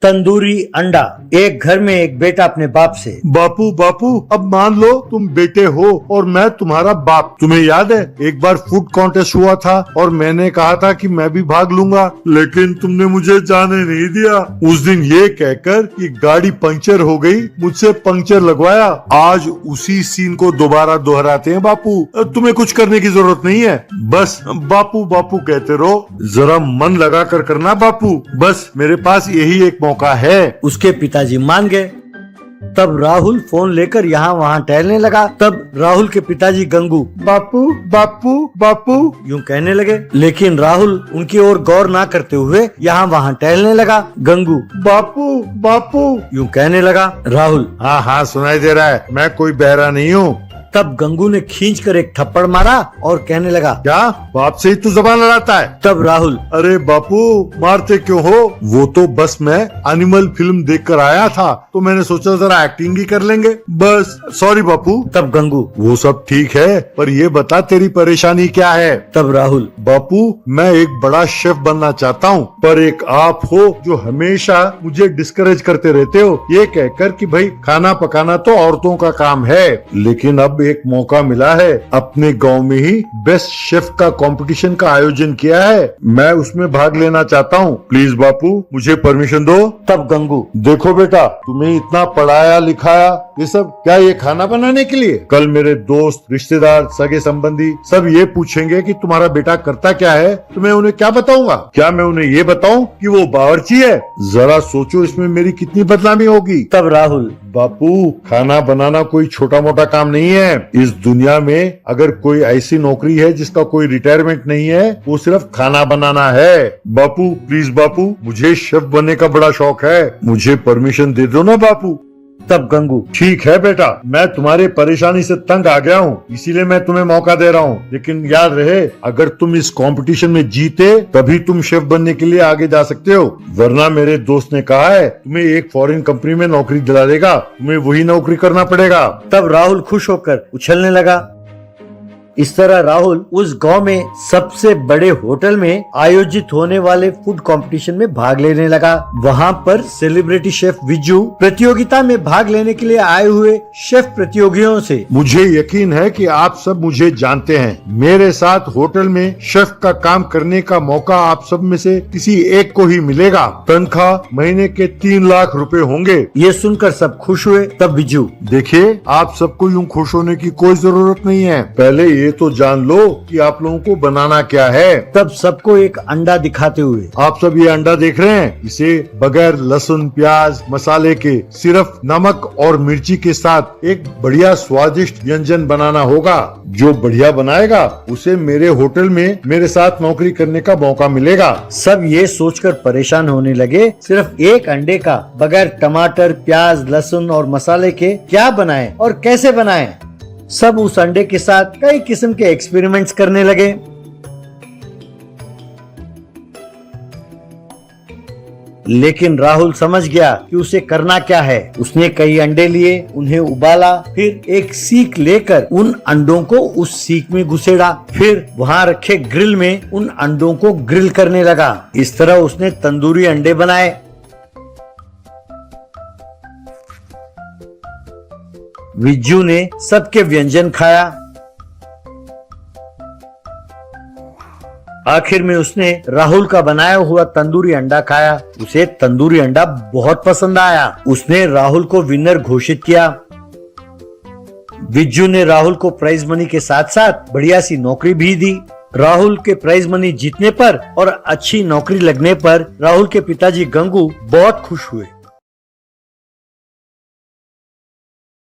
तंदूरी अंडा। एक घर में एक बेटा अपने बाप से, बापू बापू अब मान लो तुम बेटे हो और मैं तुम्हारा बाप। तुम्हें याद है एक बार फूड कॉन्टेस्ट हुआ था और मैंने कहा था कि मैं भी भाग लूंगा, लेकिन तुमने मुझे जाने नहीं दिया। उस दिन ये कहकर कि गाड़ी पंचर हो गई, मुझसे पंक्चर लगवाया। आज उसी सीन को दोबारा दोहराते हैं बापू। तुम्हें कुछ करने की जरूरत नहीं है, बस बापू बापू कहते रहो। जरा मन लगा कर करना बापू, बस मेरे पास यही एक मौका है। उसके पिताजी मान गए। तब राहुल फोन लेकर यहाँ वहाँ टहलने लगा। तब राहुल के पिताजी गंगू बापू बापू बापू यूं कहने लगे, लेकिन राहुल उनकी ओर गौर ना करते हुए यहाँ वहाँ टहलने लगा। गंगू बापू बापू यूं कहने लगा। राहुल हाँ हाँ सुनाई दे रहा है, मैं कोई बहरा नहीं हूँ। तब गंगू ने खींचकर एक थप्पड़ मारा और कहने लगा, क्या बाप से ही तू जबान लड़ाता है? तब राहुल अरे बापू मारते क्यों हो? वो तो बस मैं एनिमल फिल्म देखकर आया था तो मैंने सोचा जरा एक्टिंग ही कर लेंगे, बस सॉरी बापू। तब गंगू वो सब ठीक है पर ये बता तेरी परेशानी क्या है? तब राहुल बापू मैं एक बड़ा शेफ बनना चाहता हूँ, पर एक आप हो जो हमेशा मुझे डिस्करेज करते रहते हो ये कहकर कि भाई खाना पकाना तो औरतों का काम है। लेकिन अब एक मौका मिला है, अपने गांव में ही बेस्ट शेफ का कंपटीशन का आयोजन किया है, मैं उसमें भाग लेना चाहता हूँ। प्लीज बापू मुझे परमिशन दो। तब गंगू देखो बेटा तुम्हें इतना पढ़ाया लिखाया ये सब क्या ये खाना बनाने के लिए? कल मेरे दोस्त रिश्तेदार सगे संबंधी सब ये पूछेंगे कि तुम्हारा बेटा करता क्या है, तो मैं उन्हें क्या बताऊंगा? क्या मैं उन्हें ये बताऊं कि वो बावर्ची है? जरा सोचो इसमें मेरी कितनी बदनामी होगी। तब राहुल बापू खाना बनाना कोई छोटा मोटा काम नहीं है। इस दुनिया में अगर कोई ऐसी नौकरी है जिसका कोई रिटायरमेंट नहीं है वो सिर्फ खाना बनाना है। बापू प्लीज बापू मुझे शेफ बनने का बड़ा शौक है, मुझे परमिशन दे दो ना बापू। तब गंगू ठीक है बेटा मैं तुम्हारे परेशानी से तंग आ गया हूँ इसीलिए मैं तुम्हें मौका दे रहा हूँ, लेकिन याद रहे अगर तुम इस कंपटीशन में जीते तभी तुम शेफ बनने के लिए आगे जा सकते हो, वरना मेरे दोस्त ने कहा है तुम्हें एक फॉरेन कंपनी में नौकरी दिला देगा, तुम्हें वही नौकरी करना पड़ेगा। तब राहुल खुश होकर उछलने लगा। इस तरह राहुल उस गांव में सबसे बड़े होटल में आयोजित होने वाले फूड कंपटीशन में भाग लेने लगा। वहां पर सेलिब्रिटी शेफ विजू प्रतियोगिता में भाग लेने के लिए आए हुए शेफ प्रतियोगियों से, मुझे यकीन है कि आप सब मुझे जानते हैं, मेरे साथ होटल में शेफ का काम करने का मौका आप सब में से किसी एक को ही मिलेगा। तनख्वाह महीने के 3 लाख रुपए होंगे। ये सुनकर सब खुश हुए। तब विजू देखिए आप सबको यूं खुश होने की कोई जरूरत नहीं है, पहले ये तो जान लो कि आप लोगों को बनाना क्या है। तब सबको एक अंडा दिखाते हुए, आप सब ये अंडा देख रहे हैं, इसे बगैर लहसुन प्याज मसाले के सिर्फ नमक और मिर्ची के साथ एक बढ़िया स्वादिष्ट व्यंजन बनाना होगा। जो बढ़िया बनाएगा उसे मेरे होटल में मेरे साथ नौकरी करने का मौका मिलेगा। सब ये सोचकर परेशान होने लगे सिर्फ एक अंडे का बगैर टमाटर प्याज लहसुन और मसाले के क्या बनाएं और कैसे बनाएं। सब उस अंडे के साथ कई किस्म के एक्सपेरिमेंट्स करने लगे। लेकिन राहुल समझ गया कि उसे करना क्या है। उसने कई अंडे लिए, उन्हें उबाला, फिर एक सीख लेकर उन अंडों को उस सीख में घुसेड़ा, फिर वहां रखे ग्रिल में उन अंडों को ग्रिल करने लगा। इस तरह उसने तंदूरी अंडे बनाए। विज्जू ने सबके व्यंजन खाया। आखिर में उसने राहुल का बनाया हुआ तंदूरी अंडा खाया। उसे तंदूरी अंडा बहुत पसंद आया। उसने राहुल को विनर घोषित किया। विज्जू ने राहुल को प्राइज मनी के साथ साथ बढ़िया सी नौकरी भी दी। राहुल के प्राइज मनी जीतने पर और अच्छी नौकरी लगने पर राहुल के पिताजी गंगू बहुत खुश हुए।